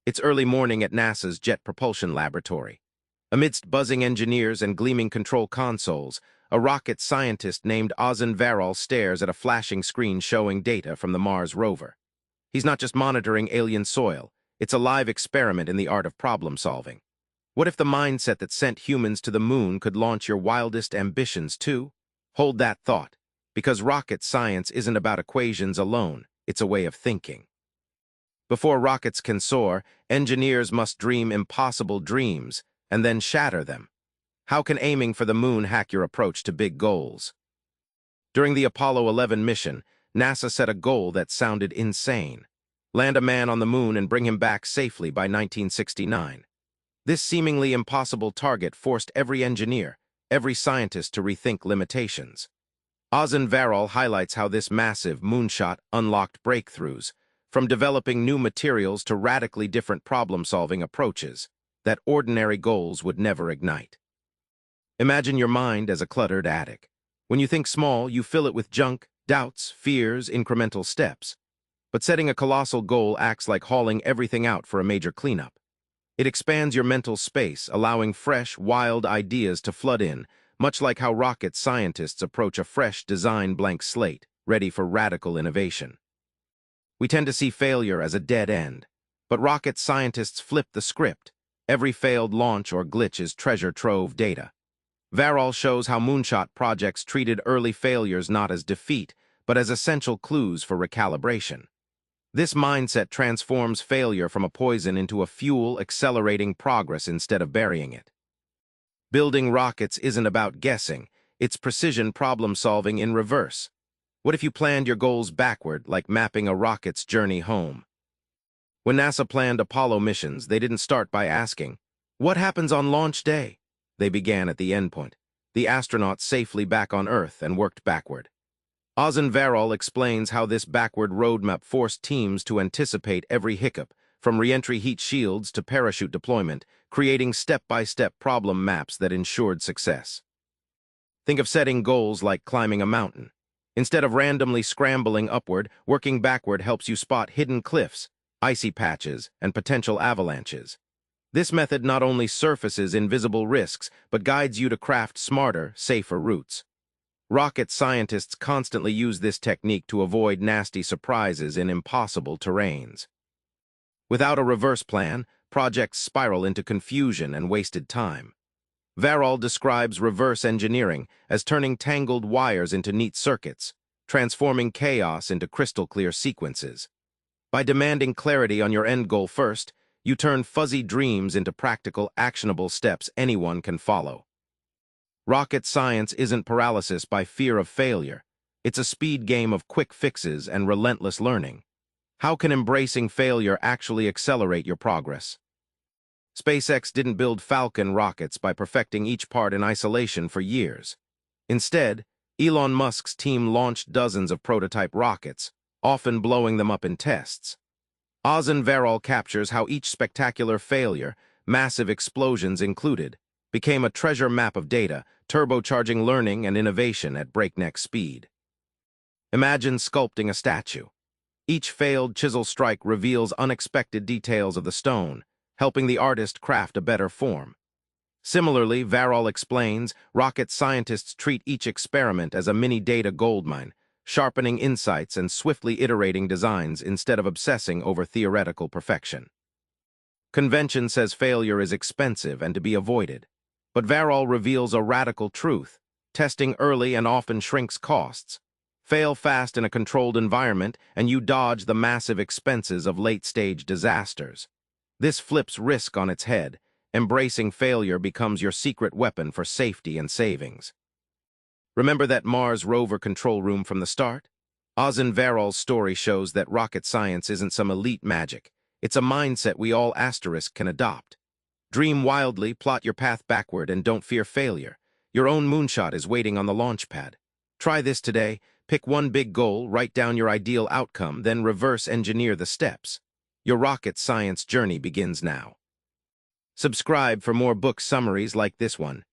It's early morning at NASA's Jet Propulsion Laboratory. Amidst buzzing engineers and gleaming control consoles, a rocket scientist named Ozan Varol stares at a flashing screen showing data from the Mars rover. He's not just monitoring alien soil, it's a live experiment in the art of problem-solving. What if the mindset that sent humans to the moon could launch your wildest ambitions too? Hold that thought, because rocket science isn't about equations alone, it's a way of thinking. Before rockets can soar, engineers must dream impossible dreams and then shatter them. How can aiming for the moon hack your approach to big goals? During the Apollo 11 mission, NASA set a goal that sounded insane: land a man on the moon and bring him back safely by 1969. This seemingly impossible target forced every engineer, every scientist to rethink limitations. Ozan Varol highlights how this massive moonshot unlocked breakthroughs, from developing new materials to radically different problem-solving approaches that ordinary goals would never ignite. Imagine your mind as a cluttered attic. When you think small, you fill it with junk, doubts, fears, incremental steps. But setting a colossal goal acts like hauling everything out for a major cleanup. It expands your mental space, allowing fresh, wild ideas to flood in, much like how rocket scientists approach a fresh design blank slate, ready for radical innovation. We tend to see failure as a dead end, but rocket scientists flip the script. Every failed launch or glitch is treasure trove data. Varol shows how moonshot projects treated early failures not as defeat, but as essential clues for recalibration. This mindset transforms failure from a poison into a fuel, accelerating progress instead of burying it. Building rockets isn't about guessing, it's precision problem-solving in reverse. What if you planned your goals backward, like mapping a rocket's journey home? When NASA planned Apollo missions, they didn't start by asking, "What happens on launch day?" They began at the endpoint, the astronauts safely back on Earth, and worked backward. Ozan Varol explains how this backward roadmap forced teams to anticipate every hiccup, from re-entry heat shields to parachute deployment, creating step-by-step problem maps that ensured success. Think of setting goals like climbing a mountain. Instead of randomly scrambling upward, working backward helps you spot hidden cliffs, icy patches, and potential avalanches. This method not only surfaces invisible risks, but guides you to craft smarter, safer routes. Rocket scientists constantly use this technique to avoid nasty surprises in impossible terrains. Without a reverse plan, projects spiral into confusion and wasted time. Varol describes reverse engineering as turning tangled wires into neat circuits, transforming chaos into crystal-clear sequences. By demanding clarity on your end goal first, you turn fuzzy dreams into practical, actionable steps anyone can follow. Rocket science isn't paralysis by fear of failure. It's a speed game of quick fixes and relentless learning. How can embracing failure actually accelerate your progress? SpaceX didn't build Falcon rockets by perfecting each part in isolation for years. Instead, Elon Musk's team launched dozens of prototype rockets, often blowing them up in tests. Ozan Varol captures how each spectacular failure, massive explosions included, became a treasure map of data, turbocharging learning and innovation at breakneck speed. Imagine sculpting a statue. Each failed chisel strike reveals unexpected details of the stone, helping the artist craft a better form. Similarly, Varol explains, rocket scientists treat each experiment as a mini data goldmine, sharpening insights and swiftly iterating designs instead of obsessing over theoretical perfection. Convention says failure is expensive and to be avoided, but Varol reveals a radical truth: testing early and often shrinks costs. Fail fast in a controlled environment, and you dodge the massive expenses of late-stage disasters. This flips risk on its head. Embracing failure becomes your secret weapon for safety and savings. Remember that Mars rover control room from the start? Ozan Varol's story shows that rocket science isn't some elite magic. It's a mindset we all can adopt. Dream wildly, plot your path backward, and don't fear failure. Your own moonshot is waiting on the launch pad. Try this today. Pick one big goal, write down your ideal outcome, then reverse engineer the steps. Your rocket science journey begins now. Subscribe for more book summaries like this one.